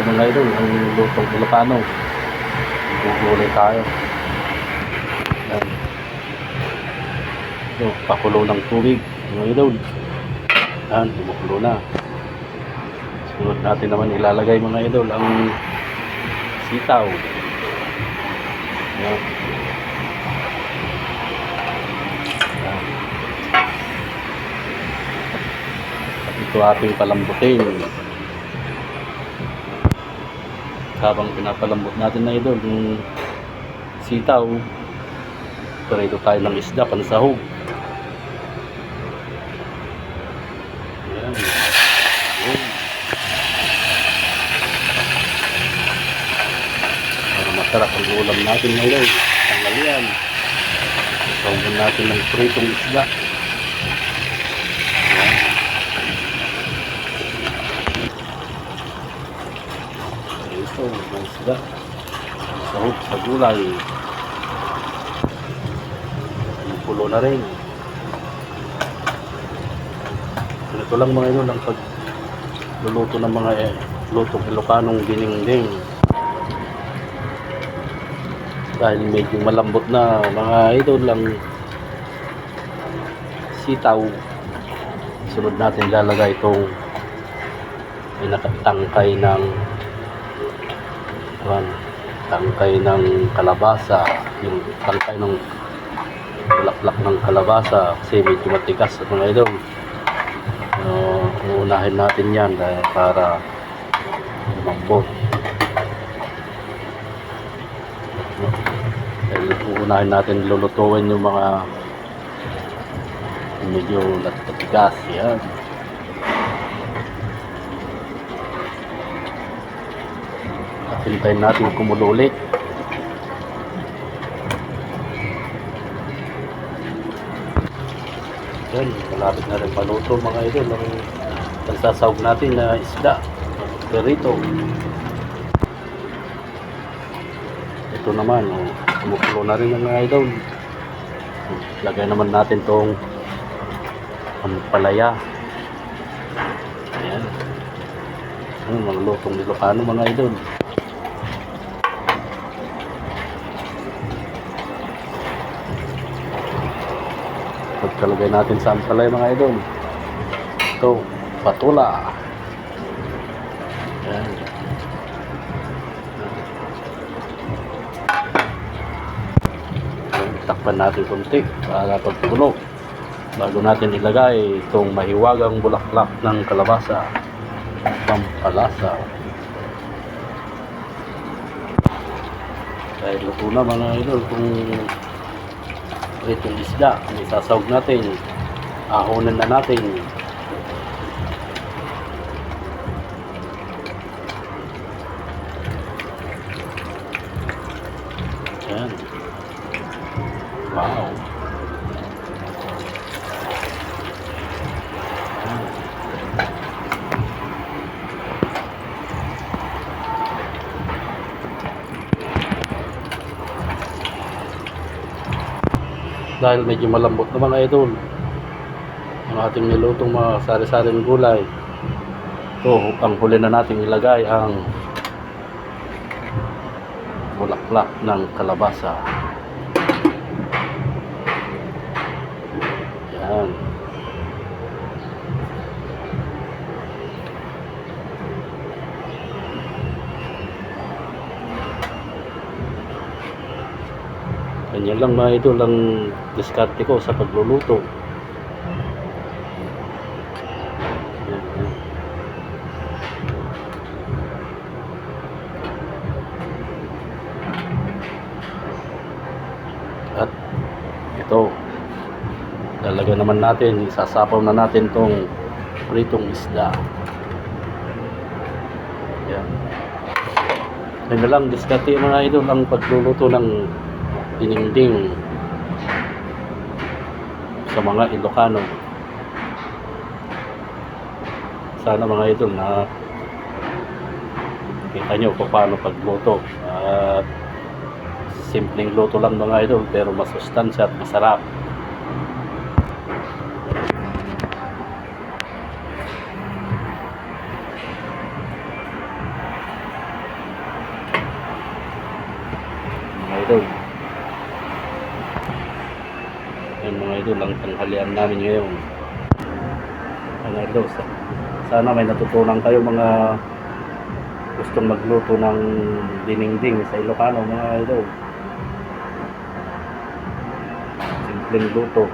mga idol, ang lutong Ilocano. Gugulay tayo. Yan. Ito, pakulo ng tubig mga idol. Yan, kumukulo na. Sunod natin naman ilalagay mga idol ang sitaw. Yan. Yan. At ito ating palambutin. Habang pinapalambot natin na idol yung sitaw, parito tayo ng isda pansahog. Ayan. Ayan. Para masarap ang ulam natin na idol, tanghalian. Sahogin natin ng pritong isda. Ito, may isda. Sahog sa gulay. Pulo na rin. Ito lang mga idol ang pagluluto ng mga lutong Ilocanong dinengdeng. Dahil medyo malambot na mga idol lang sitaw. Sunod natin lalagay itong may nakatangkay ng tangkay ng kalabasa, yung tangkay ng bulaklak ng kalabasa kasi medyo matigas at mga idol. Uunahin natin yan para lumambot. Uunahin natin lulutuin yung mga medyo matigas yan. Hintayin natin kumulo ulit. Yan, malapit na rin maluto mga idol ang nagsasawag natin na isda perito. Ito naman kumukulo na rin mga idol. Lagay naman natin tong palaya. Ayan, mga lutong Ilocano mga idol. Pagkalagay natin sa ampalay mga idol, ito, patula. Ayan. Takpan natin kunti para pagpuno bago natin ilagay itong mahiwagang bulaklak ng kalabasa, pampalasa. Dahil luto na mga idol kung itong isda, isasawag natin, ahonan na natin. Ayan. Wow. Ayan. Dahil medyo malambot na mga idol ang ating nilutong mga sari-saring gulay, ito ang huli na natin ilagay ang bulaklak ng kalabasa. Yan. Ganyan lang mga idol ang diskarte ko sa pagluluto. At ito, lalagyan naman natin, isasapaw na natin tong pritong isda. Yan. Yan lang diskarte mga idol ang pagluluto ng dinengdeng sa mga Ilocano. Sana mga idol na kita nyo kung paano pagluto. Simpleng luto lang mga idol pero masustansya at masarap. Yan mga idol, ang tanghalian namin ngayon. Mga idol, sana may natutunan kayo mga gustong magluto ng dinengdeng sa Ilocano mga idol. Simpleng luto.